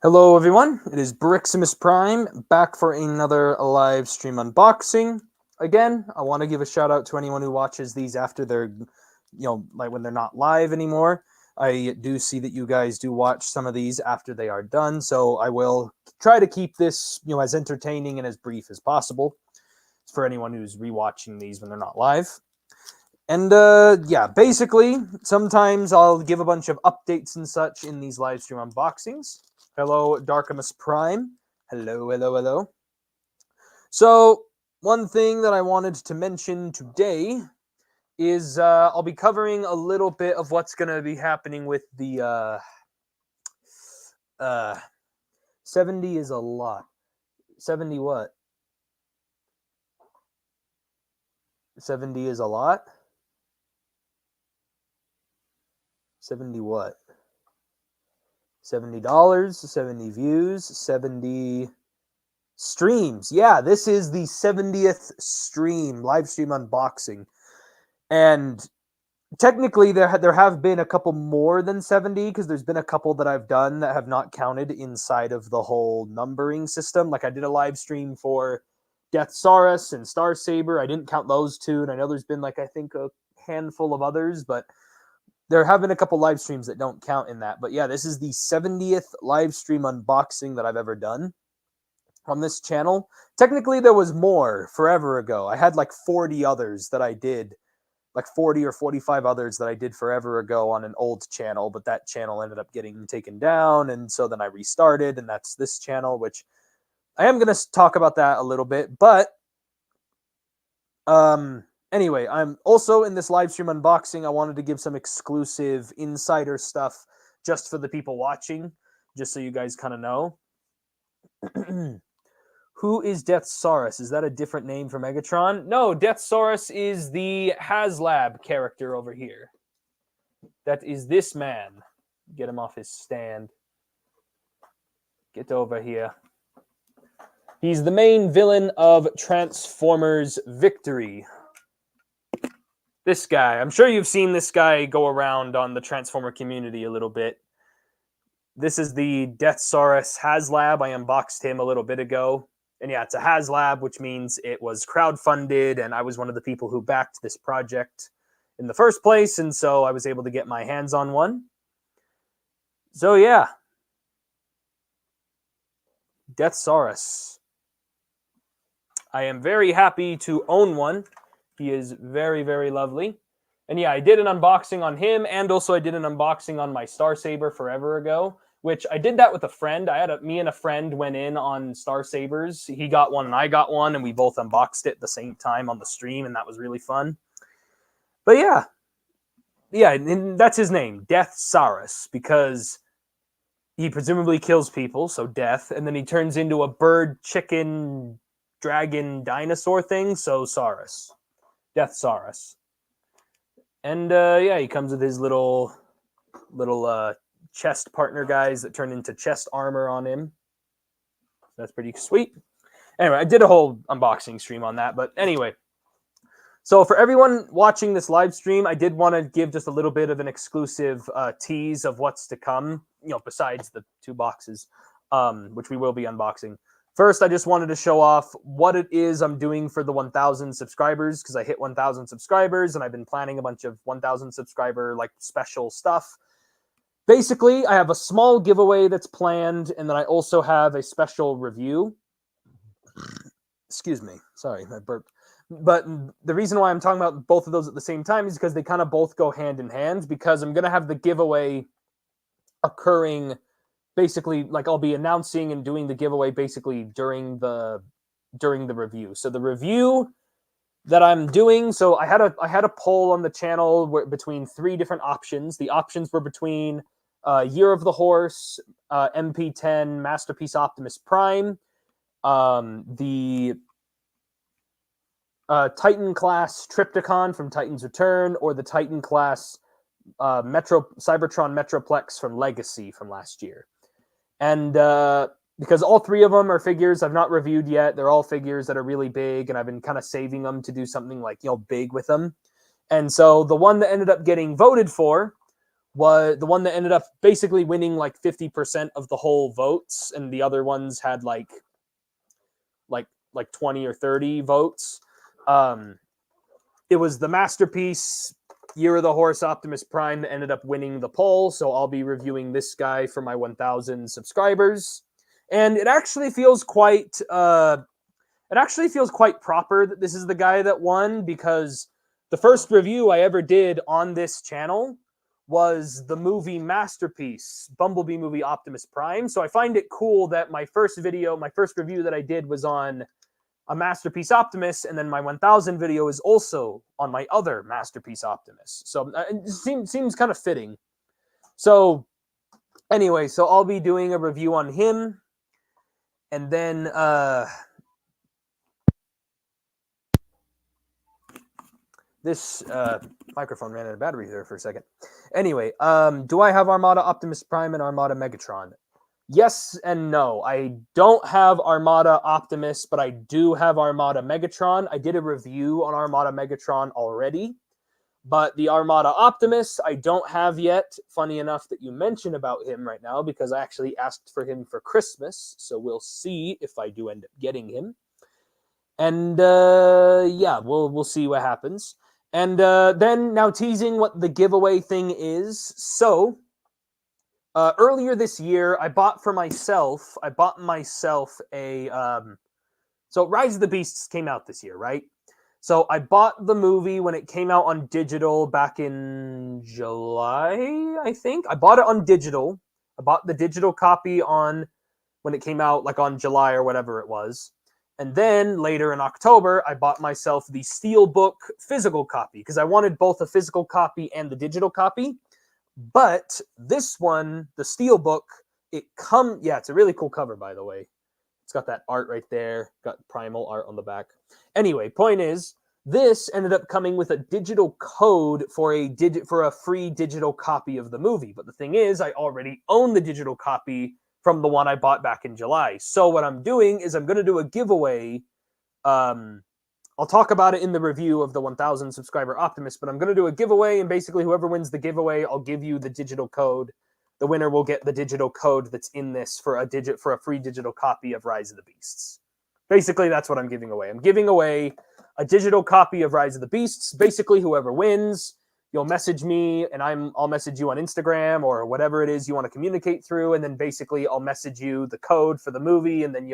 Hello everyone, it is Briximus Prime, back for another live stream unboxing. Again, I want to give a shout out to anyone who watches these after they're, like when they're not live anymore. I do see that you guys do watch some of these after they are done, so I will try to keep this, as entertaining and as brief as possible for anyone who's rewatching these when they're not live. And yeah, basically, sometimes I'll give a bunch of updates and such in these live stream unboxings. Hello, Darkimus Prime. Hello, hello, hello. So, one thing that I wanted to mention today is I'll be covering a little bit of what's going to be happening with the 70 is a lot. 70 what? 70 is a lot? 70 what? $70, 70 views, 70 streams. Yeah, this is the 70th stream, live stream unboxing. And technically there have been a couple more than 70 because there's been a couple that I've done that have not counted inside of the whole numbering system. Like I did a live stream for Deathsaurus and Star Saber. I didn't count those two, and I know there's been I think a handful of others, but there have been a couple live streams that don't count in that. But yeah, this is the 70th live stream unboxing that I've ever done on this channel. Technically, there was more forever ago. I had like 40 others that I did, like 40 or 45 others that I did forever ago on an old channel, but that channel ended up getting taken down, and so then I restarted, and that's this channel, which I am going to talk about that a little bit. But anyway, I'm also in this live stream unboxing. I wanted to give some exclusive insider stuff just for the people watching, just so you guys kind of know. Who is Deathsaurus? Is that a different name for Megatron? No, Deathsaurus is the HasLab character over here. That is this man. Get him off his stand. Get over here. He's the main villain of Transformers Victory. This guy. I'm sure you've seen this guy go around on the Transformer community a little bit. This is the Deathsaurus HasLab. I unboxed him a little bit ago. And yeah, it's a HasLab, which means it was crowdfunded, and I was one of the people who backed this project in the first place, and so I was able to get my hands on one. So yeah. Deathsaurus. I am very happy to own one. He is very, very lovely. And yeah, I did an unboxing on him, and also I did an unboxing on my Star Saber forever ago, which I did that with a friend. Me and a friend went in on Star Sabers. He got one and I got one, and we both unboxed it at the same time on the stream, and that was really fun. But yeah. Yeah, and that's his name, Deathsaurus, because he presumably kills people, so death, and then he turns into a bird, chicken, dragon, dinosaur thing, so Saurus. Deathsaurus. And yeah, he comes with his little chest partner guys that turn into chest armor on him. That's pretty sweet. Anyway, I did a whole unboxing stream on that, but anyway. So for everyone watching this live stream, I did want to give just a little bit of an exclusive tease of what's to come, besides the two boxes, which we will be unboxing. First, I just wanted to show off what it is I'm doing for the 1,000 subscribers, because I hit 1,000 subscribers, and I've been planning a bunch of 1,000 subscriber special stuff. Basically, I have a small giveaway that's planned, and then I also have a special review. Excuse me. Sorry, I burped. But the reason why I'm talking about both of those at the same time is because they kind of both go hand in hand, because I'm going to have the giveaway occurring basically, I'll be announcing and doing the giveaway basically during the review. So the review that I'm doing, so I had a poll on the channel between 3 different options. The options were between Year of the Horse, MP10 Masterpiece Optimus Prime, the Titan class Triptychon from Titan's Return, or the Titan class Cybertron Metroplex from Legacy from last year. And because all 3 of them are figures I've not reviewed yet, they're all figures that are really big, and I've been kind of saving them to do something big with them. And so the one that ended up getting voted for was the one that ended up basically winning like 50% of the whole votes, and the other ones had like 20 or 30 votes. It was the Masterpiece Year of the Horse Optimus Prime that ended up winning the poll, so I'll be reviewing this guy for my 1,000 subscribers. And it actually feels quite proper that this is the guy that won, because the first review I ever did on this channel was the movie Masterpiece, Bumblebee movie Optimus Prime. So I find it cool that my first review that I did was on a Masterpiece Optimus, and then my 1,000 video is also on my other Masterpiece Optimus. So it seems kind of fitting. So anyway, so I'll be doing a review on him, and then this microphone ran out of battery there for a second. Anyway, do I have Armada Optimus Prime and Armada Megatron? Yes and no. I don't have Armada Optimus, but I do have Armada Megatron. I did a review on Armada Megatron already, but the Armada Optimus I don't have yet. Funny enough that you mention about him right now, because I actually asked for him for Christmas, so we'll see if I do end up getting him. And yeah, we'll see what happens. And then now teasing what the giveaway thing is. So earlier this year, I bought myself a so Rise of the Beasts came out this year, right? So I bought the movie when it came out on digital back in July, I think. I bought it on digital. I bought the digital copy when it came out, like on July or whatever it was. And then later in October, I bought myself the Steelbook physical copy, because I wanted both a physical copy and the digital copy. But this one, the Steelbook, it's a really cool cover, by the way. It's got that art right there, got primal art on the back. Anyway, point is, this ended up coming with a digital code for a free digital copy of the movie. But the thing is, I already own the digital copy from the one I bought back in July. So what I'm doing is I'm going to do a giveaway. I'll talk about it in the review of the 1,000 subscriber Optimus, but I'm going to do a giveaway, and basically whoever wins the giveaway, I'll give you the digital code. The winner will get the digital code that's in this for a free digital copy of Rise of the Beasts. Basically, that's what I'm giving away. I'm giving away a digital copy of Rise of the Beasts. Basically, whoever wins, you'll message me, and I'll message you on Instagram or whatever it is you want to communicate through, and then basically I'll message you the code for the movie, and then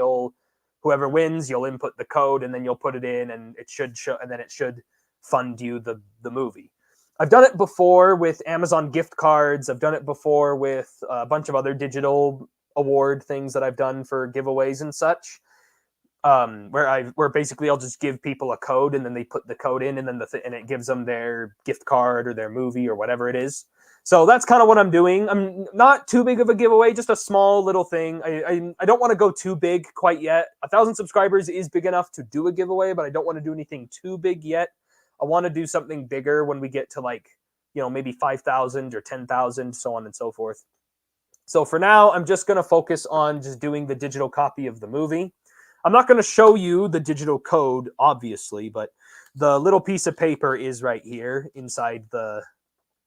whoever wins, you'll input the code, and then you'll put it in, and it should show, and then it should fund you the movie. I've done it before with Amazon gift cards. I've done it before with a bunch of other digital award things that I've done for giveaways and such. Where basically I'll just give people a code, and then they put the code in, and then and it gives them their gift card or their movie or whatever it is. So that's kind of what I'm doing. I'm not too big of a giveaway, just a small little thing. I don't want to go too big quite yet. 1,000 subscribers is big enough to do a giveaway, but I don't want to do anything too big yet. I want to do something bigger when we get to maybe 5,000 or 10,000, so on and so forth. So for now, I'm just going to focus on just doing the digital copy of the movie. I'm not going to show you the digital code, obviously, but the little piece of paper is right here inside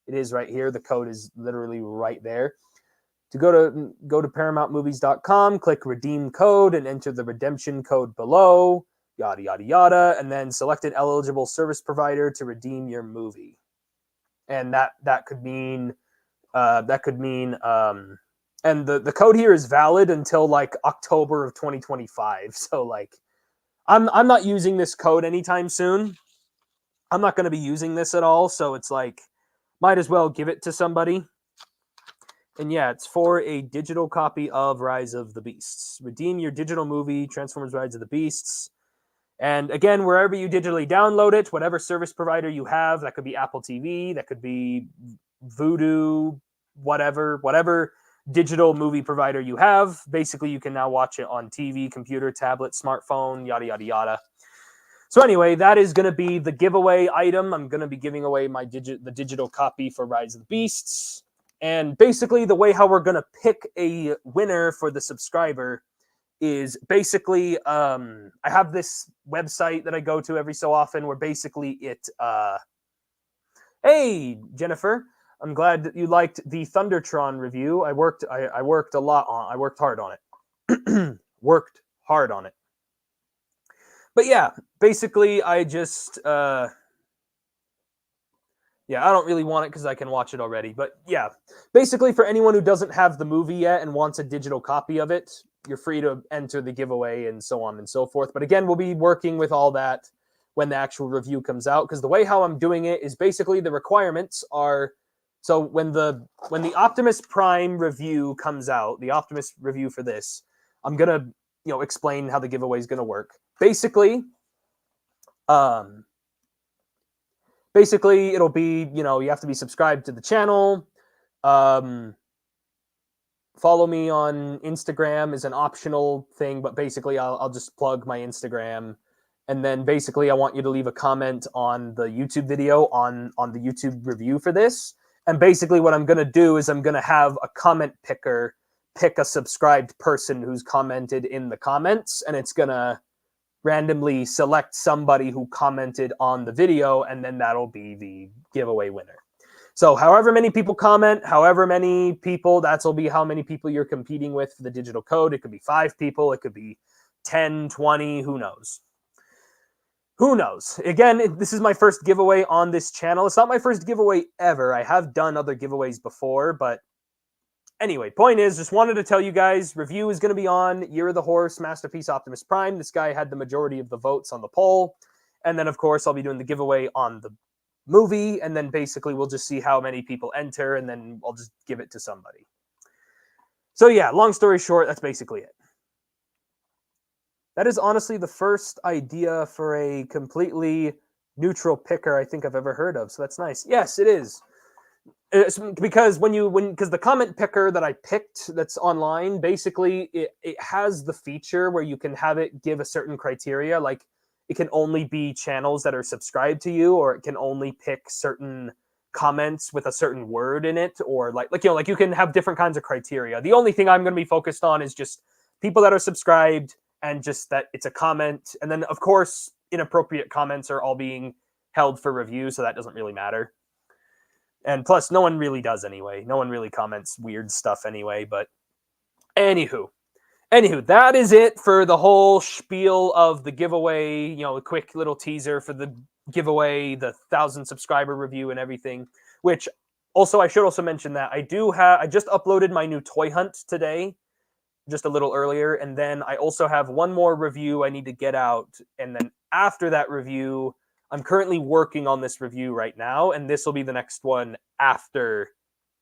it is right here. The code is literally right there. To go to ParamountMovies.com, click redeem code and enter the redemption code below, yada, yada, yada, and then select an eligible service provider to redeem your movie. And that could mean, and the code here is valid until October of 2025. So I'm not using this code anytime soon. I'm not going to be using this at all. So it's might as well give it to somebody. And yeah, it's for a digital copy of Rise of the Beasts. Redeem your digital movie, Transformers Rise of the Beasts. And again, wherever you digitally download it, whatever service provider you have, that could be Apple TV, that could be Vudu, whatever digital movie provider you have, basically you can now watch it on TV, computer, tablet, smartphone, yada, yada, yada. So anyway, that is going to be the giveaway item. I'm going to be giving away the digital copy for Rise of the Beasts. And basically the way how we're going to pick a winner for the subscriber is basically, I have this website that I go to every so often where basically hey, Jennifer. I'm glad that you liked the Thundertron review. I worked a lot on. I worked hard on it. Worked hard on it. But yeah, basically, I just yeah, I don't really want it because I can watch it already. But yeah, basically, for anyone who doesn't have the movie yet and wants a digital copy of it, you're free to enter the giveaway and so on and so forth. But again, we'll be working with all that when the actual review comes out, because the way how I'm doing it is basically the requirements are, so when the Optimus Prime review comes out, the Optimus review for this, I'm gonna explain how the giveaway is gonna work. Basically, it'll be, you have to be subscribed to the channel. Follow me on Instagram is an optional thing, but basically I'll just plug my Instagram. And then basically I want you to leave a comment on the YouTube video on the YouTube review for this. And basically what I'm going to do is I'm going to have a comment picker pick a subscribed person who's commented in the comments, and it's going to randomly select somebody who commented on the video, and then that'll be the giveaway winner. So however many people comment, however many people, that'll be how many people you're competing with for the digital code. It could be 5 people, it could be 10, 20, who knows? Who knows? Again, this is my first giveaway on this channel. It's not my first giveaway ever. I have done other giveaways before, but anyway, point is, just wanted to tell you guys, review is going to be on Year of the Horse, Masterpiece Optimus Prime. This guy had the majority of the votes on the poll. And then, of course, I'll be doing the giveaway on the movie, and then basically we'll just see how many people enter, and then I'll just give it to somebody. So yeah, long story short, that's basically it. That is honestly the first idea for a completely neutral picker I think I've ever heard of, so that's nice. Yes, it is. It's because because the comment picker that I picked that's online, basically it has the feature where you can have it give a certain criteria, like it can only be channels that are subscribed to you, or it can only pick certain comments with a certain word in it, or like you can have different kinds of criteria. The only thing I'm going to be focused on is just people that are subscribed, and just that it's a comment. And then, of course, inappropriate comments are all being held for review, so that doesn't really matter. And plus, no one really does anyway. No one really comments weird stuff anyway, but anywho, that is it for the whole spiel of the giveaway, a quick little teaser for the giveaway, the 1,000 subscriber review and everything, which also, I should also mention that I just uploaded my new toy hunt today, just a little earlier, and then I also have one more review I need to get out, and then after that review, I'm currently working on this review right now, and this will be the next one after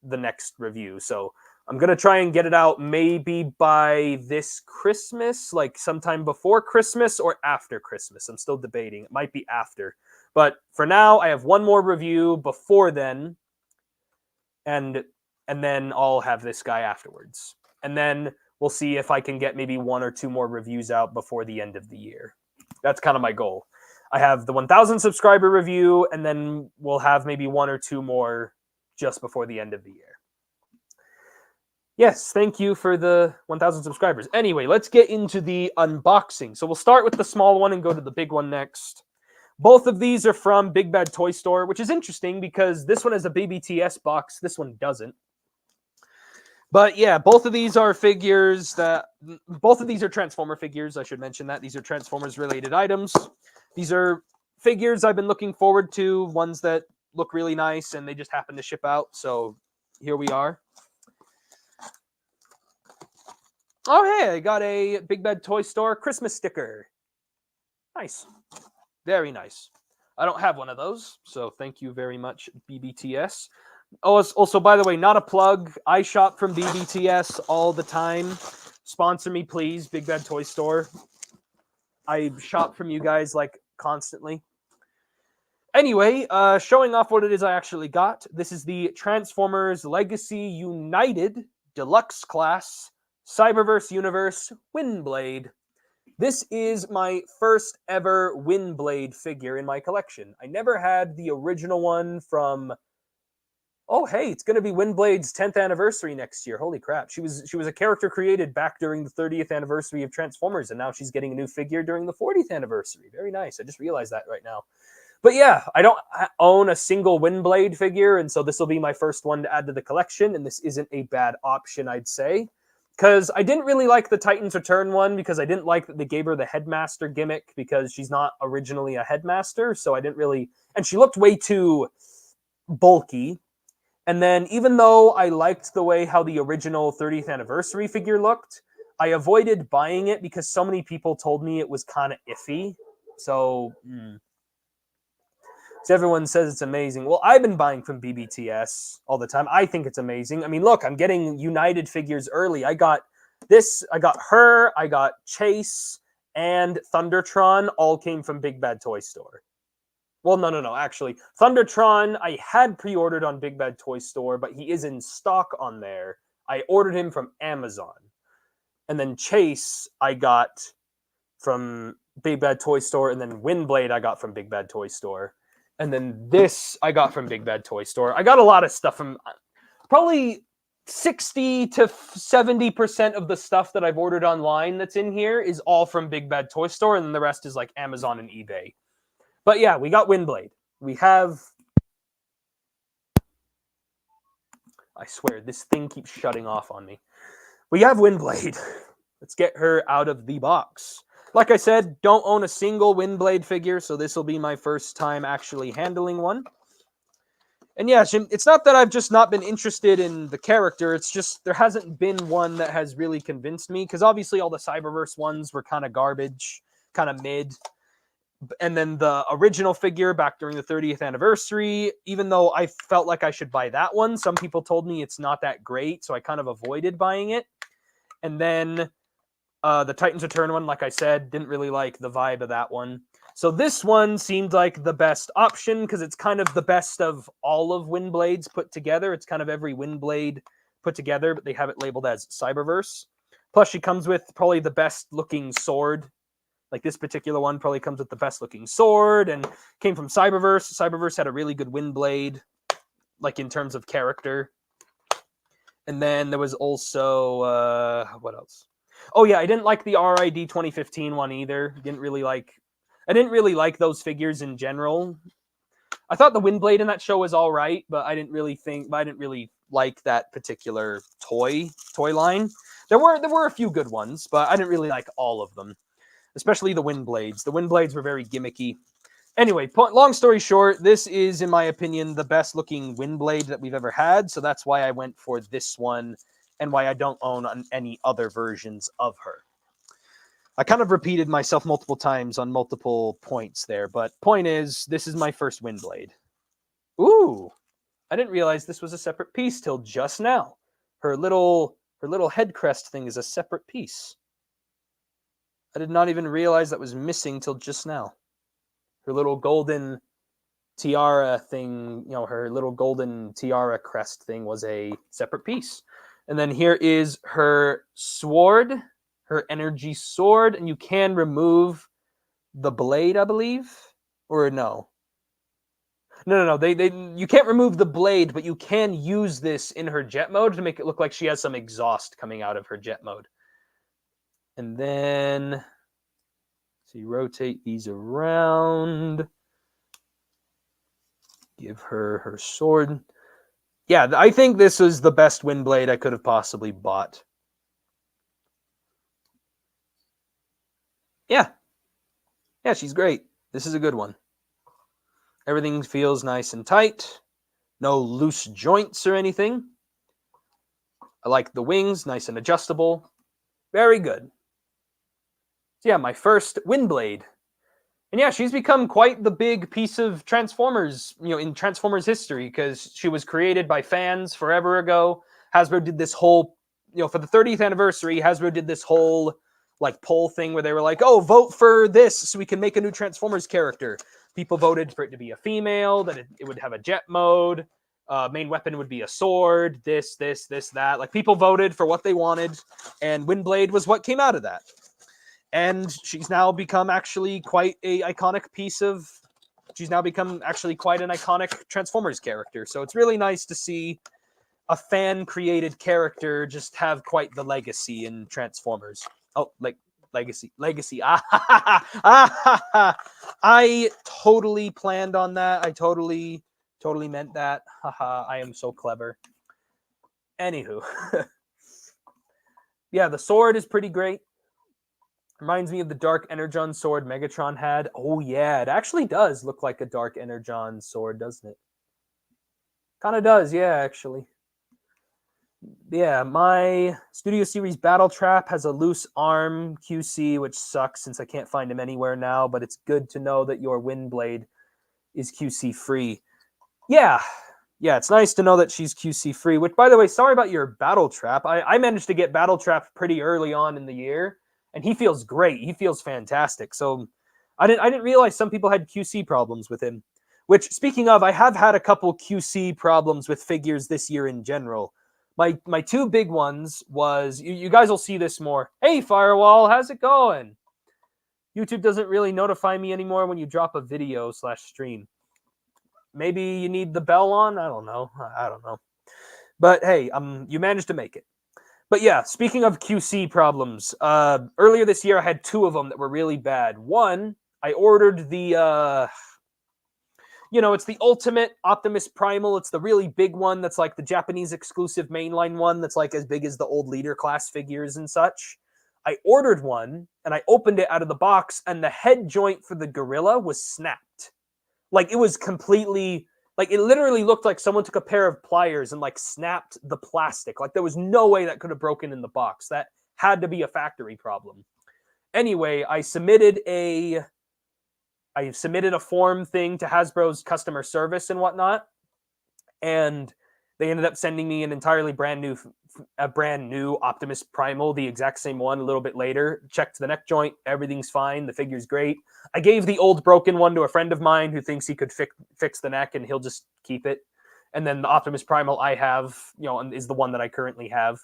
the next review. So I'm going to try and get it out maybe by this Christmas, like sometime before Christmas or after Christmas. I'm still debating. It might be after. But for now, I have one more review before then, and then I'll have this guy afterwards. And then we'll see if I can get maybe 1 or 2 more reviews out before the end of the year. That's kind of my goal. I have the 1,000 subscriber review, and then we'll have maybe 1 or 2 more just before the end of the year. Yes, thank you for the 1,000 subscribers. Anyway, let's get into the unboxing. So we'll start with the small one and go to the big one next. Both of these are from Big Bad Toy Store, which is interesting because this one has a BBTS box. This one doesn't. But yeah, both of these are figures both of these are Transformer figures. I should mention that. These are Transformers related items. These are figures I've been looking forward to, ones that look really nice, and they just happen to ship out. So here we are. Oh, hey, I got a Big Bad Toy Store Christmas sticker. Nice. Very nice. I don't have one of those, so thank you very much, BBTS. Oh, also, by the way, not a plug. I shop from BBTS all the time. Sponsor me, please, Big Bad Toy Store. I shop from you guys, like, constantly. Anyway, showing off what it is I actually got. This is the Transformers Legacy United Deluxe Class Cyberverse Universe Windblade. This is my first ever Windblade figure in my collection. I never had the original one from... Oh, hey, it's going to be Windblade's 10th anniversary next year. Holy crap. She was a character created back during the 30th anniversary of Transformers, and now she's getting a new figure during the 40th anniversary. Very nice. I just realized that right now. But yeah, I don't own a single Windblade figure, and so this will be my first one to add to the collection, and this isn't a bad option, I'd say. Because I didn't really like the Titans Return one, because I didn't like that they gave her the Headmaster gimmick, because she's not originally a Headmaster, so I didn't really... And she looked way too bulky. And then, even though I liked the way how the original 30th anniversary figure looked, I avoided buying it because so many people told me it was kind of iffy. So... So everyone says it's amazing. Well, I've been buying from BBTS all the time. I think it's amazing. I mean, look, I'm getting United figures early. I got this, I got her, I got Chase, and Thundertron all came from Big Bad Toy Store. Well, no. Actually, Thundertron, I had pre-ordered on Big Bad Toy Store, but he is in stock on there. I ordered him from Amazon. And then Chase, I got from Big Bad Toy Store, and then Windblade I got from Big Bad Toy Store. And then this I got from Big Bad Toy Store. I got a lot of stuff from... Probably 60 to 70% of the stuff that I've ordered online that's in here is all from Big Bad Toy Store, and then the rest is like Amazon and eBay. But yeah, we got Windblade. We have... I swear, this thing keeps shutting off on me. We have Windblade. Let's get her out of the box. Like I said, don't own a single Windblade figure, so this will be my first time actually handling one. And yeah, it's not that I've just not been interested in the character, it's just there hasn't been one that has really convinced me, because obviously all the Cyberverse ones were kind of garbage, kind of mid. And then the original figure back during the 30th anniversary, even though I felt like I should buy that one, some people told me it's not that great, so I kind of avoided buying it. And then... the Titans Return one, like I said, didn't really like the vibe of that one. So this one seemed like the best option because it's kind of the best of all of Windblades put together. It's kind of every Windblade put together, but they have it labeled as Cyberverse. Plus, she comes with probably the best looking sword. Like this particular one probably comes with the best looking sword and came from Cyberverse. Cyberverse had a really good Windblade, like in terms of character. And then there was also, what else? Oh yeah, I didn't like the RID 2015 one either. I didn't really like those figures in general. I thought the Windblade in that show was all right, but I didn't really like that particular toy line. There were a few good ones, but I didn't really like all of them, especially the Windblades. The Windblades were very gimmicky. Anyway, long story short, this is, in my opinion, the best looking Windblade that we've ever had, so that's why I went for this one. And why I don't own any other versions of her. I kind of repeated myself multiple times on multiple points there, but point is, this is my first Windblade. Ooh, I didn't realize this was a separate piece till just now. Her little head crest thing is a separate piece. I did not even realize that was missing till just now. Her little golden tiara thing, her little golden tiara crest thing was a separate piece. And then here is her sword, her energy sword, and you can remove the blade, I believe, or no. No. You can't remove the blade, but you can use this in her jet mode to make it look like she has some exhaust coming out of her jet mode. And then, so you rotate these around. Give her her sword. Yeah, I think this is the best Windblade I could have possibly bought. Yeah, she's great. This is a good one. Everything feels nice and tight. No loose joints or anything. I like the wings, nice and adjustable. Very good. So yeah, my first Windblade. And yeah, she's become quite the big piece of Transformers, in Transformers history, because she was created by fans forever ago. Hasbro did this whole, for the 30th anniversary, Hasbro did this whole, poll thing where they were like, oh, vote for this so we can make a new Transformers character. People voted for it to be a female, that it would have a jet mode, main weapon would be a sword, this, that. People voted for what they wanted, and Windblade was what came out of that. And she's now become actually quite an iconic Transformers character. So it's really nice to see a fan-created character just have quite the legacy in Transformers. Oh, Legacy. I totally planned on that. I totally meant that. Haha, I am so clever. Anywho. Yeah, the sword is pretty great. Reminds me of the Dark Energon sword Megatron had. Oh yeah, it actually does look like a Dark Energon sword, doesn't it? Kind of does, yeah, actually. Yeah, my Studio Series Battle Trap has a loose arm QC, which sucks since I can't find him anywhere now, but it's good to know that your Windblade is QC free. Yeah, it's nice to know that she's QC free, which, by the way, sorry about your Battle Trap. I managed to get Battle Trap pretty early on in the year, and he feels great. He feels fantastic. So I didn't realize some people had QC problems with him, which, speaking of, I have had a couple QC problems with figures this year in general. My two big ones was, you guys will see this more. Hey, Firewall, how's it going? YouTube doesn't really notify me anymore when you drop a video / stream. Maybe you need the bell on? I don't know. But hey, you managed to make it. But yeah, speaking of QC problems, earlier this year I had two of them that were really bad. One, I ordered the... it's the Ultimate Optimus Primal. It's the really big one that's like the Japanese exclusive mainline one that's like as big as the old Leader class figures and such. I ordered one, and I opened it out of the box, and the head joint for the gorilla was snapped. Like, it was completely... Like, it literally looked like someone took a pair of pliers and, like, snapped the plastic. Like, there was no way that could have broken in the box. That had to be a factory problem. Anyway, I submitted a form thing to Hasbro's customer service and whatnot, and they ended up sending me an entirely brand new Optimus Primal, the exact same one, a little bit later. Checked the neck joint, everything's fine, the figure's great. I gave the old broken one to a friend of mine who thinks he could fix the neck and he'll just keep it. And then the Optimus Primal I have, is the one that I currently have.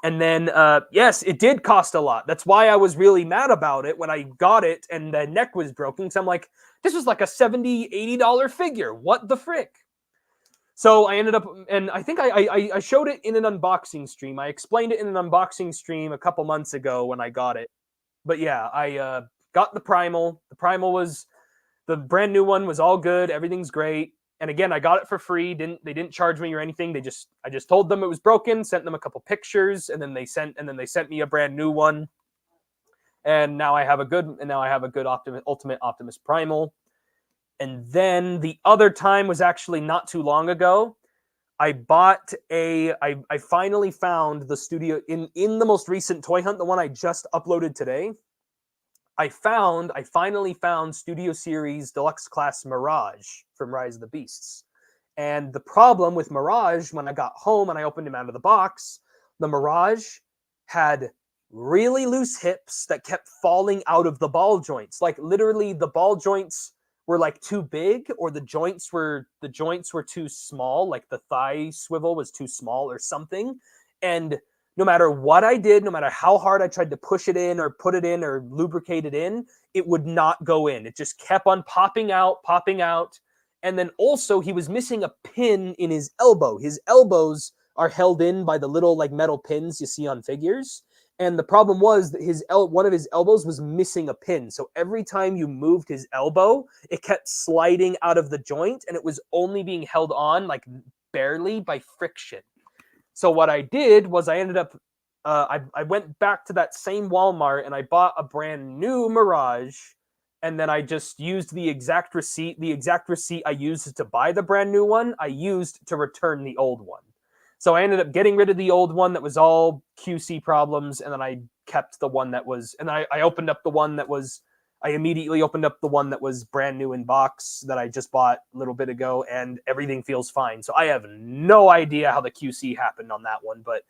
And then, yes, it did cost a lot. That's why I was really mad about it when I got it and the neck was broken. So I'm like, this was like a $70, $80 figure. What the frick? So I ended up, and I think I showed it in an unboxing stream. I explained it in an unboxing stream a couple months ago when I got it. But yeah, I got the Primal. The Primal was, the brand new one was all good. Everything's great. And again, I got it for free. They didn't charge me or anything. I just told them it was broken, sent them a couple pictures, and then they sent me a brand new one. And now I have a good Ultimate Optimus Primal. And then the other time was actually not too long ago. I finally found the studio in the most recent toy hunt, the one I just uploaded today. I finally found Studio Series Deluxe Class Mirage from Rise of the Beasts. And the problem with Mirage, when I got home and I opened him out of the box, the Mirage had really loose hips that kept falling out of the ball joints. Like, literally, the ball joints were like too big, or the joints were too small, like the thigh swivel was too small or something. And no matter what I did, no matter how hard I tried to push it in or put it in or lubricate it in, it would not go in. It just kept on popping out. And then also he was missing a pin in his elbow. His elbows are held in by the little like metal pins you see on figures. And the problem was that one of his elbows was missing a pin. So every time you moved his elbow, it kept sliding out of the joint, and it was only being held on like barely by friction. So what I did was I ended up, I went back to that same Walmart and I bought a brand new Mirage, and then I just used the exact receipt I used to buy the brand new one, I used to return the old one. So I ended up getting rid of the old one that was all QC problems, and then I kept the one that was, and I opened up the one that was, I immediately opened up the one that was brand new in box that I just bought a little bit ago, and everything feels fine. So I have no idea how the QC happened on that one, but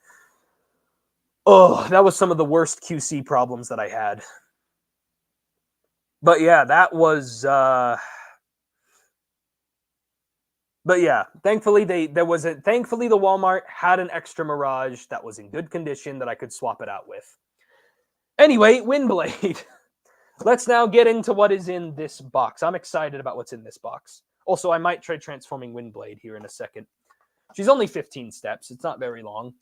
that was some of the worst QC problems that I had. But yeah, that was... But yeah, thankfully the Walmart had an extra Mirage that was in good condition that I could swap it out with. Anyway, Windblade. Let's now get into what is in this box. I'm excited about what's in this box. Also, I might try transforming Windblade here in a second. She's only 15 steps. It's not very long.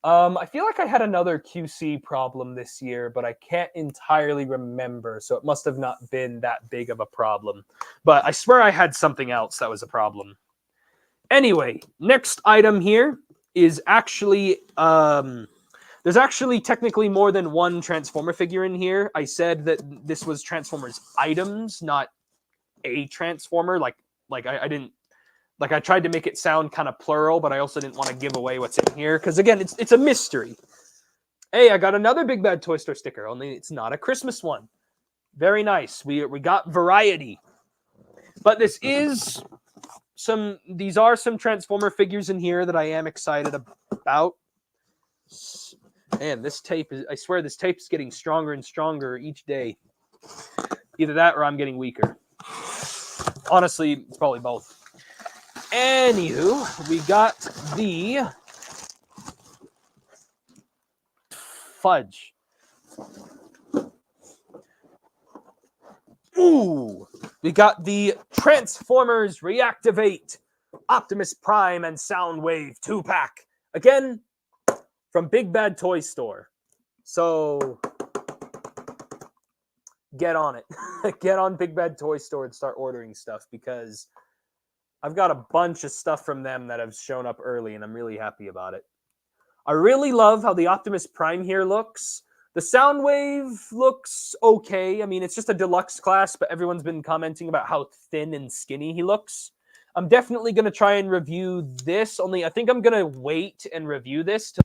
I feel like I had another QC problem this year, but I can't entirely remember, so it must have not been that big of a problem. But I swear I had something else that was a problem. Anyway, next item here is actually there's actually technically more than one Transformer figure in here. I said that this was Transformers items, not a Transformer. Like I didn't like I tried to make it sound kind of plural, but I also didn't want to give away what's in here because again, it's a mystery. Hey, I got another Big Bad Toy Store sticker, only it's not a Christmas one. Very nice. We got variety. But this is these are some Transformer figures in here that I am excited about. Man, this tape is, I swear this tape is getting stronger and stronger each day. Either that or I'm getting weaker. Honestly, it's probably both. Anywho, we got the fudge. Ooh, we got the Transformers Reactivate Optimus Prime and Soundwave 2-pack. Again, from Big Bad Toy Store. So get on it. Get on Big Bad Toy Store and start ordering stuff because I've got a bunch of stuff from them that have shown up early and I'm really happy about it. I really love how the Optimus Prime here looks. The Soundwave looks okay. I mean, it's just a deluxe class, but everyone's been commenting about how thin and skinny he looks. I'm definitely going to try and review this, only I think I'm going to wait and review this till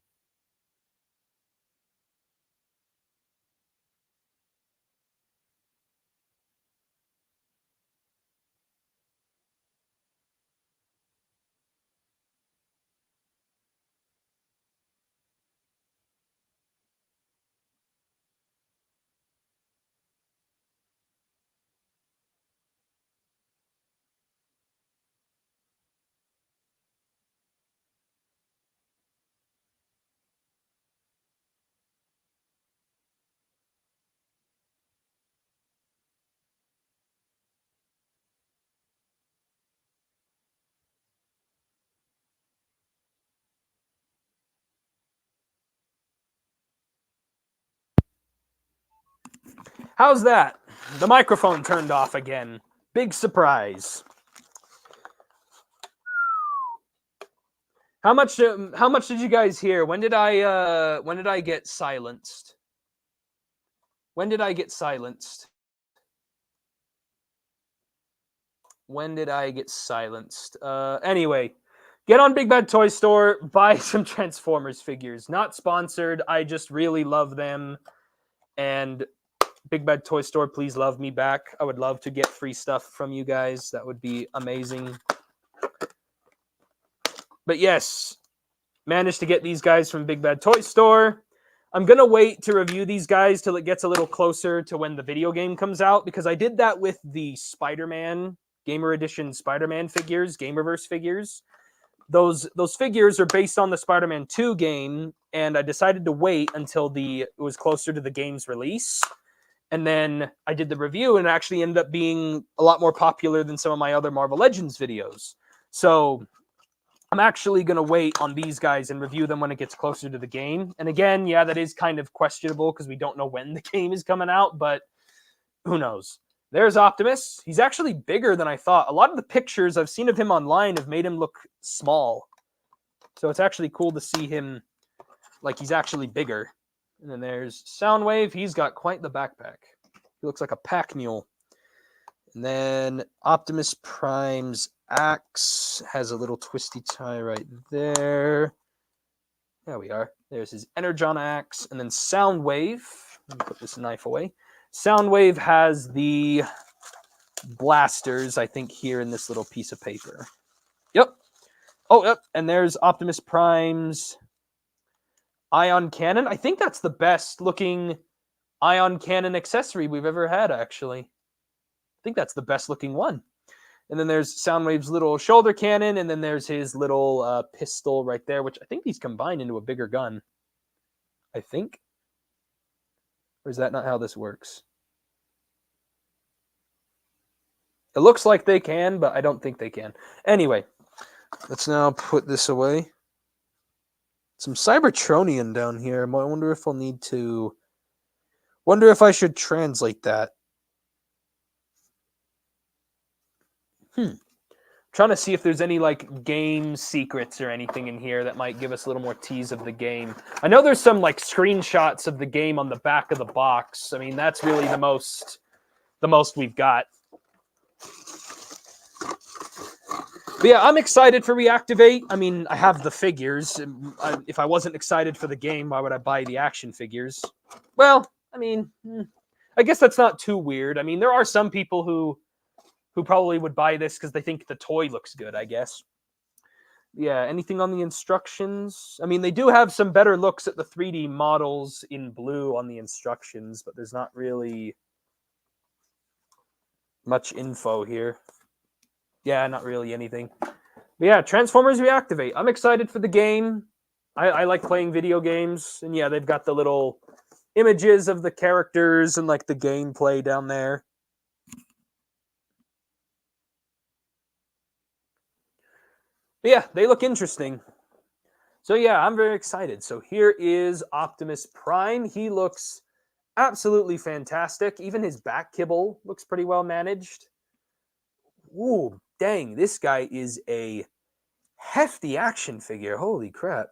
how's that? The microphone turned off again. Big surprise. How much did you guys hear? When did I get silenced? When did I get silenced? When did I get silenced? Anyway, get on Big Bad Toy Store, buy some Transformers figures. Not sponsored. I just really love them. And Big Bad Toy Store, please love me back. I would love to get free stuff from you guys. That would be amazing. But yes, managed to get these guys from Big Bad Toy Store. I'm going to wait to review these guys till it gets a little closer to when the video game comes out, because I did that with the Spider-Man Gamer Edition Spider-Man figures, Gamerverse figures. Those figures are based on the Spider-Man 2 game, and I decided to wait until it was closer to the game's release. And then I did the review, and it actually ended up being a lot more popular than some of my other Marvel Legends videos. So I'm actually going to wait on these guys and review them when it gets closer to the game. And again, yeah, that is kind of questionable because we don't know when the game is coming out, but who knows? There's Optimus. He's actually bigger than I thought. A lot of the pictures I've seen of him online have made him look small. So it's actually cool to see him like he's actually bigger. And then there's Soundwave. He's got quite the backpack. He looks like a pack mule. And then Optimus Prime's axe has a little twisty tie right there. There we are. There's his Energon axe. And then Soundwave. Let me put this knife away. Soundwave has the blasters, I think, here in this little piece of paper. Yep. Oh, yep. And there's Optimus Prime's ion cannon. I think that's the best looking ion cannon accessory we've ever had, actually. I think that's the best looking one. And then there's Soundwave's little shoulder cannon, and then there's his little pistol right there, which I think these combine into a bigger gun. I think. Or is that not how this works? It looks like they can, but I don't think they can. Anyway, let's now put this away. Some Cybertronian down here. I wonder if I'll need to... Wonder if I should translate that. Trying to see if there's any like game secrets or anything in here that might give us a little more tease of the game. I know there's some like screenshots of the game on the back of the box. I mean, that's really the most we've got. But yeah, I'm excited for Reactivate. I mean, I have the figures. If I wasn't excited for the game, why would I buy the action figures? Well, I mean, I guess that's not too weird. I mean, there are some people who probably would buy this because they think the toy looks good, I guess. Yeah, anything on the instructions? I mean, they do have some better looks at the 3D models in blue on the instructions, but there's not really much info here. Yeah, not really anything. But yeah, Transformers Reactivate. I'm excited for the game. I like playing video games. And yeah, they've got the little images of the characters and like the gameplay down there. But yeah, they look interesting. So yeah, I'm very excited. So here is Optimus Prime. He looks absolutely fantastic. Even his back kibble looks pretty well managed. Ooh, dang, this guy is a hefty action figure. Holy crap.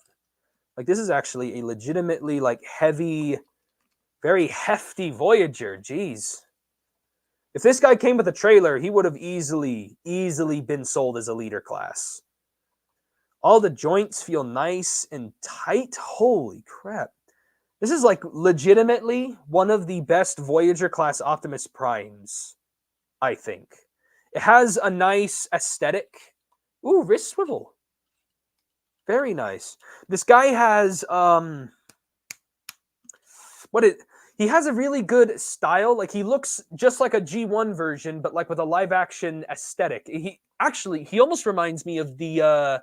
Like, this is actually a legitimately, like, heavy, very hefty Voyager. Jeez. If this guy came with a trailer, he would have easily been sold as a leader class. All the joints feel nice and tight. Holy crap. This is, like, legitimately one of the best Voyager class Optimus Primes, I think. It has a nice aesthetic. Ooh, wrist swivel. Very nice. This guy has he has a really good style. Like, he looks just like a G1 version, but like with a live action aesthetic. He almost reminds me of the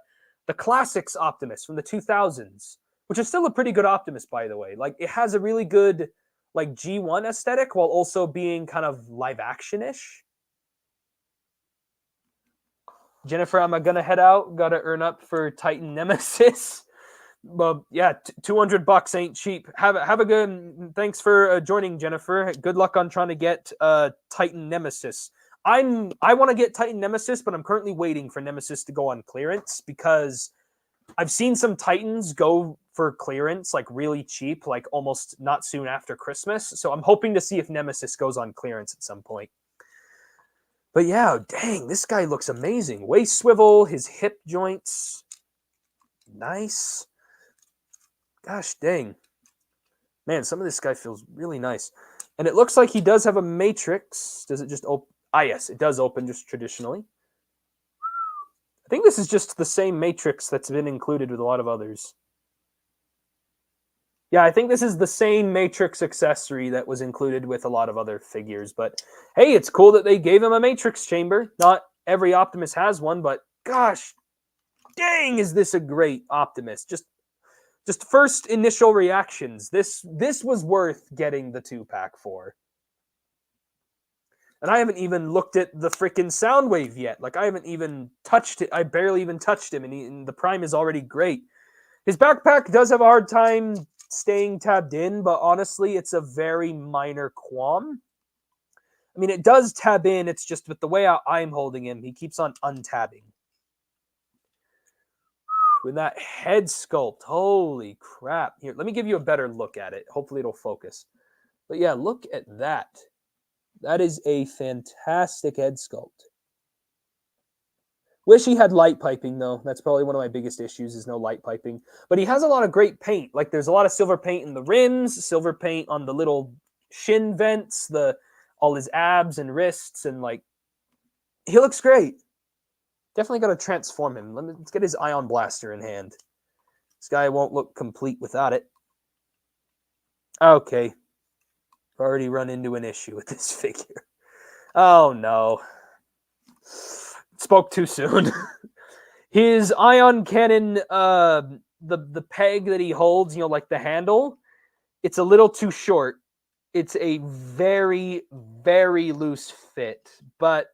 classics Optimus from the 2000s, which is still a pretty good Optimus, by the way. Like, it has a really good like G1 aesthetic while also being kind of live action-ish. Jennifer, I'm gonna head out. Gotta earn up for Titan Nemesis. But yeah, $200 ain't cheap. Have a good. Thanks for joining, Jennifer. Good luck on trying to get Titan Nemesis. I want to get Titan Nemesis, but I'm currently waiting for Nemesis to go on clearance because I've seen some Titans go for clearance like really cheap, like almost not soon after Christmas. So I'm hoping to see if Nemesis goes on clearance at some point. But yeah, dang, this guy looks amazing. Waist swivel, his hip joints. Nice. Gosh, dang. Man, some of this guy feels really nice. And it looks like he does have a matrix. Does it just open? Ah, yes, it does open just traditionally. I think this is just the same matrix that's been included with a lot of others. Yeah, I think this is the same Matrix accessory that was included with a lot of other figures. But hey, it's cool that they gave him a Matrix chamber. Not every Optimus has one, but gosh, dang, is this a great Optimus. Just first initial reactions. This was worth getting the 2-pack for. And I haven't even looked at the freaking Soundwave yet. Like, I haven't even touched it. I barely even touched him, and the Prime is already great. His backpack does have a hard time staying tabbed in, but honestly, it's a very minor qualm. I mean, it does tab in, it's just with the way I'm holding him, he keeps on untabbing. With that head sculpt, holy crap. Here, let me give you a better look at it. Hopefully it'll focus. But yeah, look at that. That is a fantastic head sculpt. Wish he had light piping, though. That's probably one of my biggest issues is no light piping. But he has a lot of great paint. Like, there's a lot of silver paint in the rims, silver paint on the little shin vents, all his abs and wrists, and, like, he looks great. Definitely got to transform him. Let's get his ion blaster in hand. This guy won't look complete without it. Okay. Already run into an issue with this figure. Oh, no. Spoke too soon. His ion cannon, the peg that he holds, like the handle, it's a little too short. It's a very, very loose fit. But,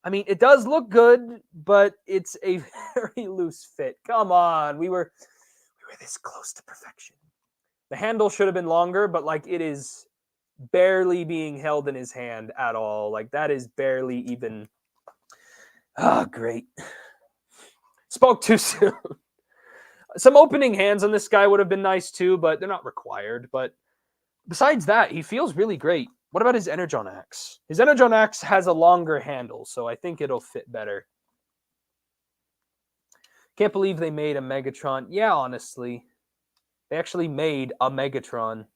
I mean, it does look good, but it's a very loose fit. Come on. We were were this close to perfection. The handle should have been longer, but like it is barely being held in his hand at all. Like that is barely even. Ah, great. Spoke too soon. Some opening hands on this guy would have been nice too, but they're not required. But besides that, he feels really great. What about his Energon Axe? His Energon Axe has a longer handle, so I think it'll fit better. Can't believe they made a Megatron. Yeah, honestly. They actually made a Megatron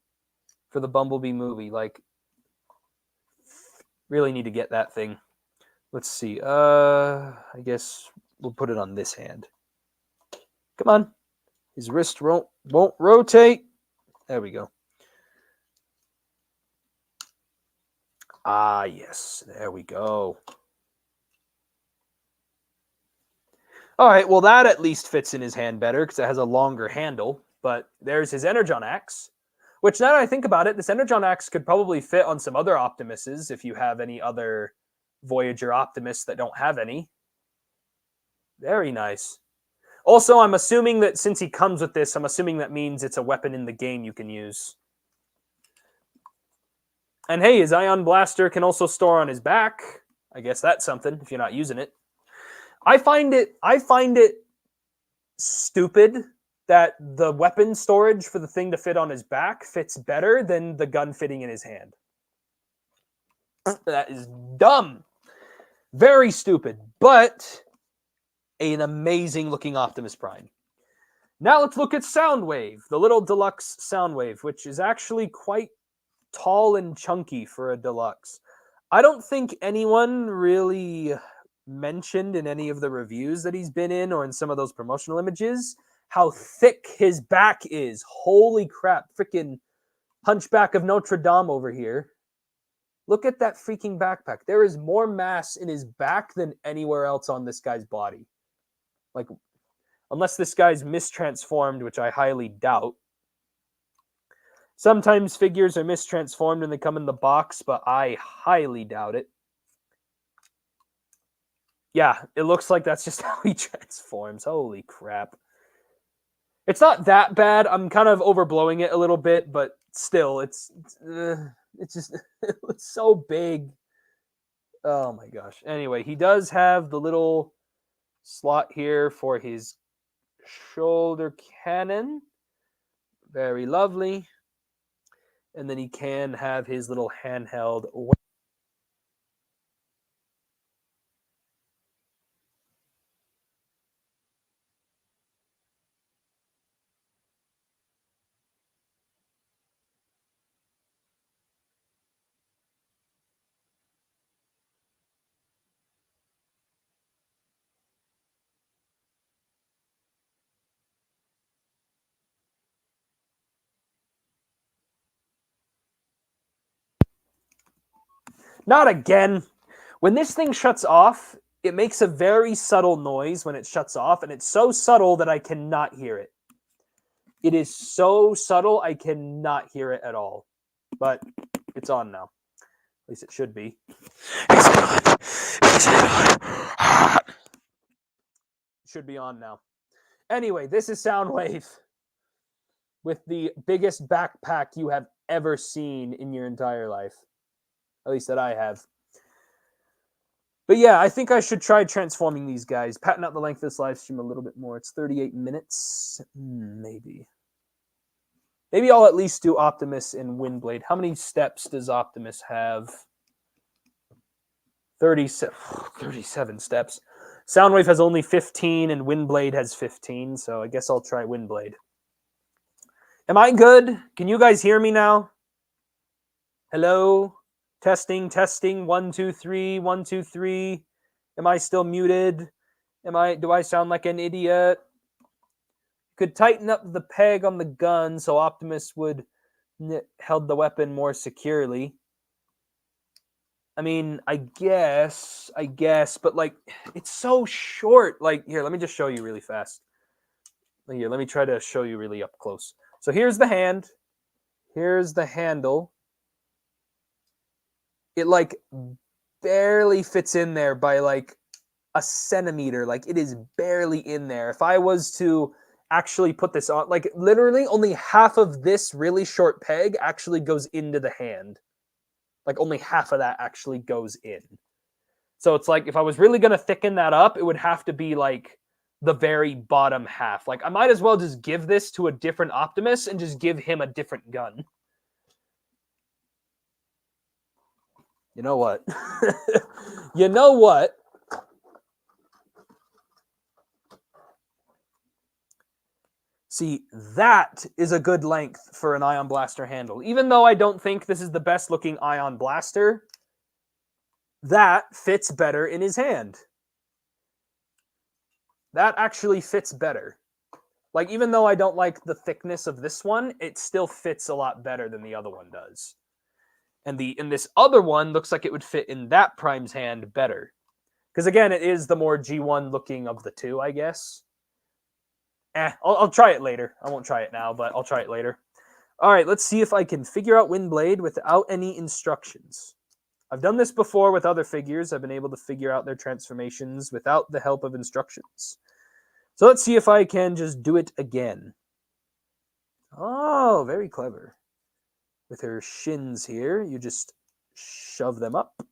for the Bumblebee movie. Like, really need to get that thing. Let's see. I guess we'll put it on this hand. Come on. His wrist won't rotate. There we go. Ah, yes. There we go. All right. Well, that at least fits in his hand better because it has a longer handle. But there's his Energon Axe, which now that I think about it, this Energon Axe could probably fit on some other Optimuses if you have any other Voyager Optimus that don't have any. Very nice. Also, I'm assuming that since he comes with this, I'm assuming that means it's a weapon in the game you can use. And hey, his Ion Blaster can also store on his back. I guess that's something if you're not using it. I find it stupid that the weapon storage for the thing to fit on his back fits better than the gun fitting in his hand. That is dumb. Very stupid, but an amazing looking Optimus Prime. Now let's look at Soundwave, the little deluxe Soundwave, which is actually quite tall and chunky for a deluxe. I don't think anyone really mentioned in any of the reviews that he's been in or in some of those promotional images how thick his back is. Holy crap, freaking Hunchback of Notre Dame over here. Look at that freaking backpack. There is more mass in his back than anywhere else on this guy's body. Like, unless this guy's mistransformed, which I highly doubt. Sometimes figures are mistransformed when they come in the box, but I highly doubt it. Yeah, it looks like that's just how he transforms. Holy crap. It's not that bad. I'm kind of overblowing it a little bit, but still, it's just it's so big. Oh my gosh. Anyway, he does have the little slot here for his shoulder cannon. Very lovely. And then he can have his little handheld. Not again. When this thing shuts off, it makes a very subtle noise when it shuts off, and it's so subtle that I cannot hear it. It is so subtle, I cannot hear it at all. But it's on now. At least it should be. Is it on? Is it on? It should be on now. Anyway, this is Soundwave with the biggest backpack you have ever seen in your entire life. At least that I have. But yeah, I think I should try transforming these guys. Pattern out the length of this live stream a little bit more. It's 38 minutes. Maybe. Maybe I'll at least do Optimus and Windblade. How many steps does Optimus have? 37 steps. Soundwave has only 15 and Windblade has 15, so I guess I'll try Windblade. Am I good? Can you guys hear me now? Hello? Testing, testing, 1, 2, 3, 1, 2, 3. Am I still muted? Do I sound like an idiot? Could tighten up the peg on the gun so Optimus would held the weapon more securely. I mean, I guess, but like, it's so short. Like, here, let me just show you really fast. Here, let me try to show you really up close. So here's the hand. Here's the handle. It like barely fits in there by like a centimeter. Like it is barely in there. If I was to actually put this on. Like, literally only half of this really short peg actually goes into the hand. Like, only half of that actually goes in. So it's like, if I was really going to thicken that up, it would have to be like the very bottom half. Like, I might as well just give this to a different Optimus and just give him a different gun. You know what? You know what? See, that is a good length for an Ion Blaster handle. Even though I don't think this is the best looking Ion Blaster, that fits better in his hand. That actually fits better. Like, even though I don't like the thickness of this one, it still fits a lot better than the other one does. And this other one looks like it would fit in that Prime's hand better. Because again, it is the more G1 looking of the two, I guess. I'll try it later. I won't try it now, but I'll try it later. All right, let's see if I can figure out Windblade without any instructions. I've done this before with other figures. I've been able to figure out their transformations without the help of instructions. So let's see if I can just do it again. Oh, very clever. With her shins here, you just shove them up.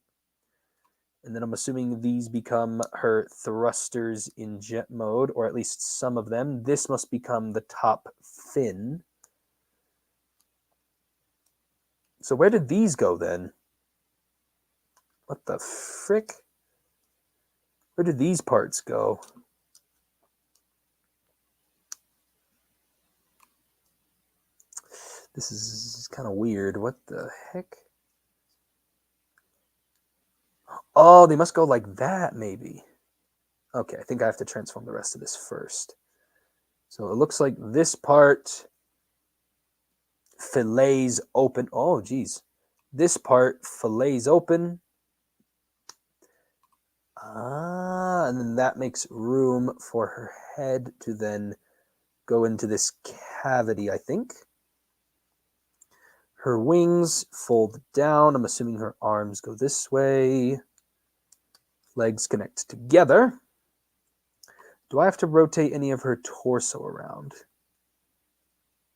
And then I'm assuming these become her thrusters in jet mode, or at least some of them. This must become the top fin. So where did these go then? What the frick? Where did these parts go? This is kind of weird. What the heck? Oh, they must go like that, maybe. Okay, I think I have to transform the rest of this first. So it looks like this part fillets open. Oh, geez. This part fillets open. And then that makes room for her head to then go into this cavity, I think. Her wings fold down. I'm assuming her arms go this way. Legs connect together. Do I have to rotate any of her torso around?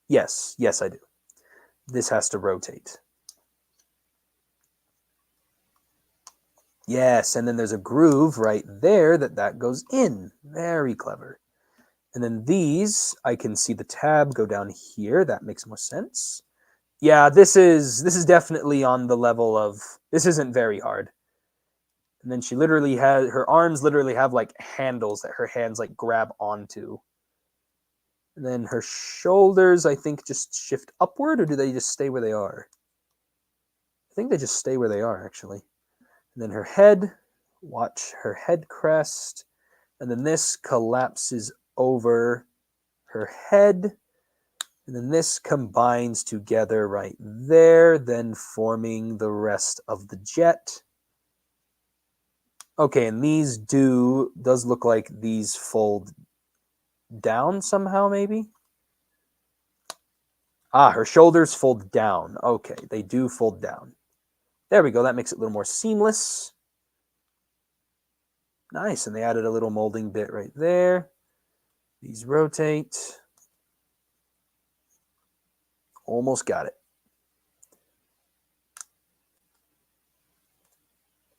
Yes, I do. This has to rotate. Yes, and then there's a groove right there that goes in. Very clever. And then these, I can see the tab go down here. That makes more sense. Yeah, this is definitely on the level of, this isn't very hard. And then she literally has, her arms literally have like handles that her hands like grab onto. And then her shoulders, I think, just shift upward, or do they just stay where they are? I think they just stay where they are, actually. And then her head, watch her head crest. And then this collapses over her head. And then this combines together right there, then forming the rest of the jet. Okay, and these does look like these fold down somehow, maybe? Ah, her shoulders fold down. Okay, they do fold down. There we go. That makes it a little more seamless. Nice, and they added a little molding bit right there. These rotate. Almost got it.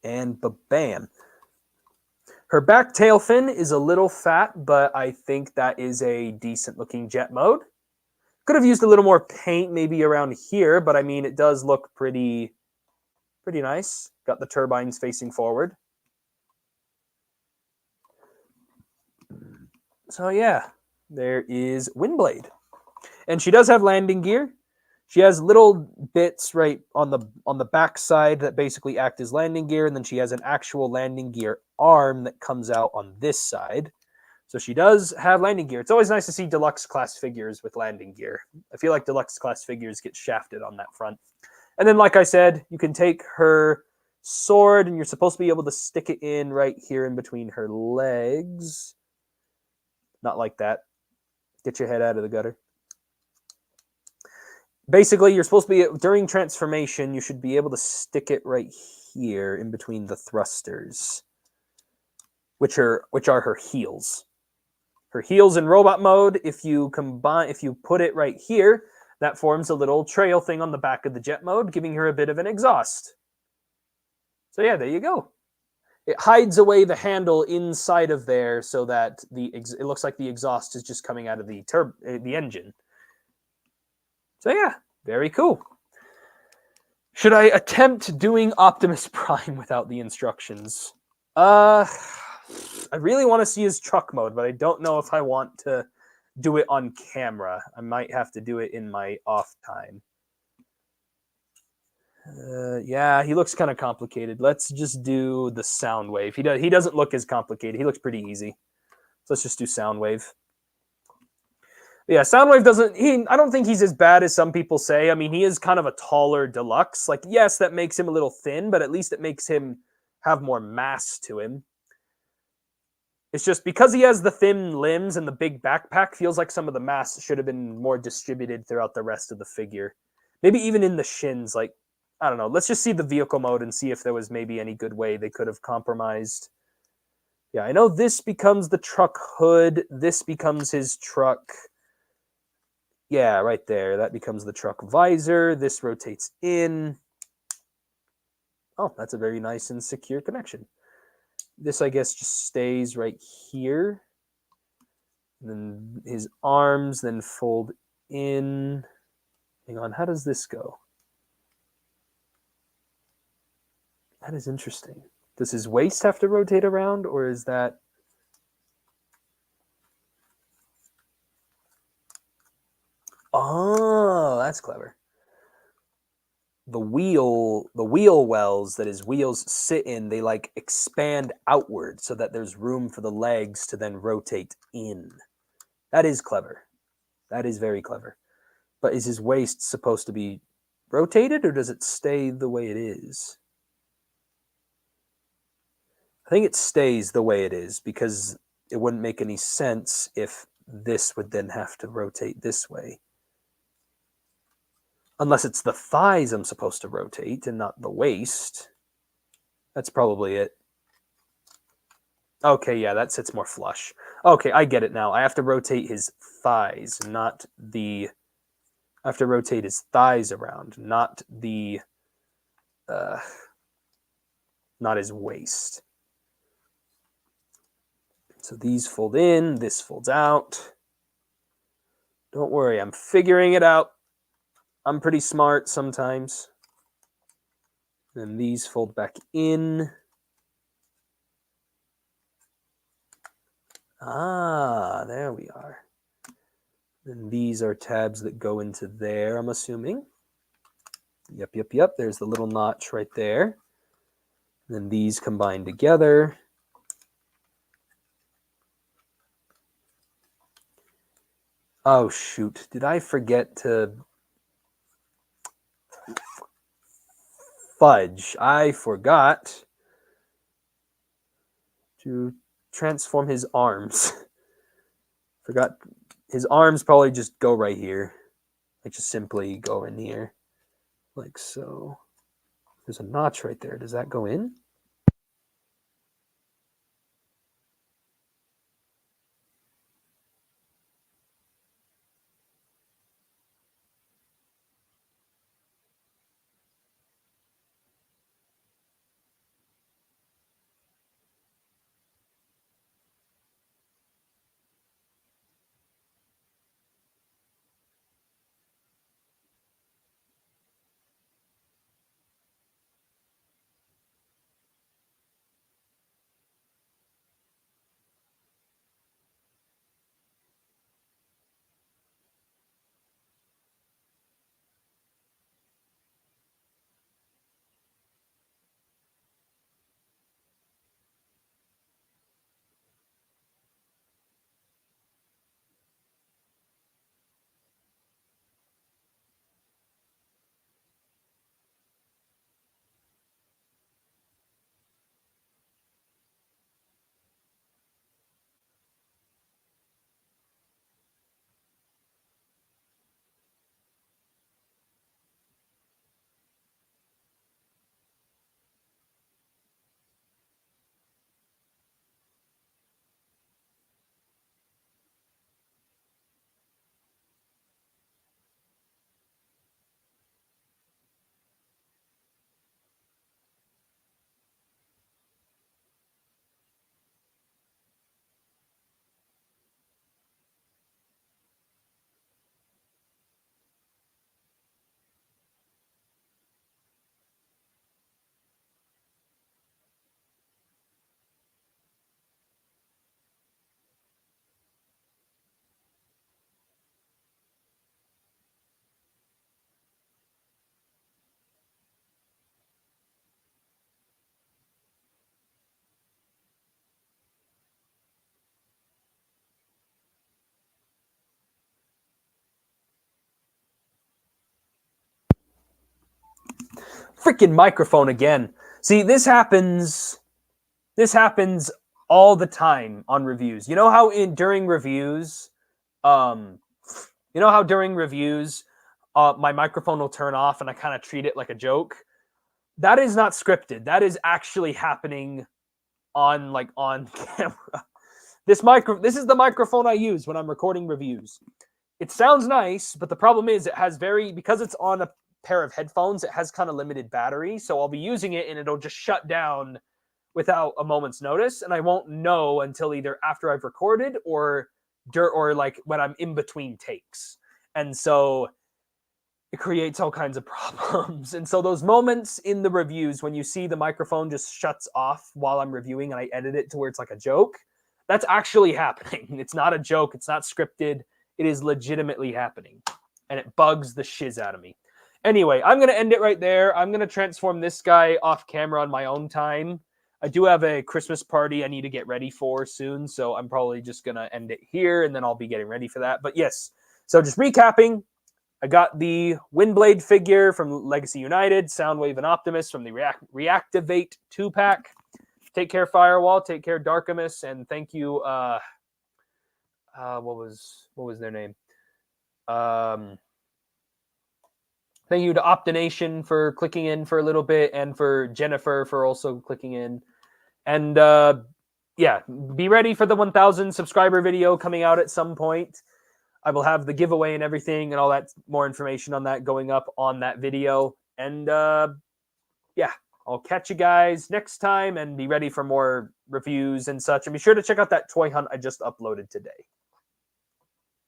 And ba-bam. Her back tail fin is a little fat, but I think that is a decent looking jet mode. Could have used a little more paint maybe around here, but I mean, it does look pretty nice. Got the turbines facing forward. So yeah, there is Windblade. And she does have landing gear. She has little bits right on the back side that basically act as landing gear, and then she has an actual landing gear arm that comes out on this side. So she does have landing gear. It's always nice to see deluxe class figures with landing gear. I feel like deluxe class figures get shafted on that front. And then, like I said, you can take her sword, and you're supposed to be able to stick it in right here in between her legs. Not like that. Get your head out of the gutter. Basically, you're supposed to be, during transformation, you should be able to stick it right here in between the thrusters, which are her heels. For heels in robot mode, if you put it right here, that forms a little trail thing on the back of the jet mode, giving her a bit of an exhaust. So yeah, there you go. It hides away the handle inside of there so that it looks like the exhaust is just coming out of the engine. So yeah, very cool. Should I attempt doing Optimus Prime without the instructions? I really want to see his truck mode, but I don't know if I want to do it on camera. I might have to do it in my off time. Yeah, he looks kind of complicated. Let's just do the sound wave. He doesn't look as complicated. He looks pretty easy. So let's just do sound wave. Yeah, Soundwave doesn't. I don't think he's as bad as some people say. I mean, he is kind of a taller deluxe. Like, yes, that makes him a little thin, but at least it makes him have more mass to him. It's just because he has the thin limbs and the big backpack, feels like some of the mass should have been more distributed throughout the rest of the figure. Maybe even in the shins. Like, I don't know. Let's just see the vehicle mode and see if there was maybe any good way they could have compromised. Yeah, I know this becomes the truck hood. This becomes his truck. Yeah, right there. That becomes the truck visor. This rotates in. Oh, that's a very nice and secure connection. This, I guess, just stays right here. And then his arms then fold in. Hang on, how does this go? That is interesting. Does his waist have to rotate around, or is that... Oh, that's clever. The wheel wells that his wheels sit in, they like expand outward so that there's room for the legs to then rotate in. That is clever. That is very clever. But is his waist supposed to be rotated, or does it stay the way it is? I think it stays the way it is, because it wouldn't make any sense if this would then have to rotate this way. Unless it's the thighs I'm supposed to rotate and not the waist. That's probably it. Okay, yeah, that sits more flush. Okay, I get it now. I have to rotate his thighs, not the... I have to rotate his thighs around, not the... not his waist. So these fold in, this folds out. Don't worry, I'm figuring it out. I'm pretty smart sometimes. Then these fold back in. Ah, there we are. Then these are tabs that go into there, I'm assuming. Yep. There's the little notch right there. Then these combine together. Oh, shoot. Did I forget to... Fudge. I forgot to transform his arms. Forgot his arms probably just go right here. Like, just simply go in here. Like so. There's a notch right there. Does that go in? freaking microphone again. See, this happens all the time on reviews. You know how during reviews, my microphone will turn off and I kind of treat it like a joke. That is not scripted. That is actually happening on camera. This is the microphone I use when I'm recording reviews. It sounds nice, but the problem is it has because it's on a pair of headphones, it has kind of limited battery. So I'll be using it and it'll just shut down without a moment's notice. And I won't know until either after I've recorded or like when I'm in between takes. And so it creates all kinds of problems. And so those moments in the reviews when you see the microphone just shuts off while I'm reviewing and I edit it to where it's like a joke, that's actually happening. It's not a joke. It's not scripted. It is legitimately happening. And it bugs the shiz out of me. Anyway, I'm going to end it right there. I'm going to transform this guy off camera on my own time. I do have a Christmas party I need to get ready for soon. So I'm probably just going to end it here and then I'll be getting ready for that. But yes, so just recapping. I got the Windblade figure from Legacy United, Soundwave and Optimus from the Reactivate 2-pack. Take care, Firewall. Take care, Darkimus. And thank you, what was their name? Thank you to Optination for clicking in for a little bit and for Jennifer for also clicking in. And yeah, be ready for the 1,000 subscriber video coming out at some point. I will have the giveaway and everything and all that, more information on that going up on that video. And yeah, I'll catch you guys next time and be ready for more reviews and such. And be sure to check out that toy hunt I just uploaded today.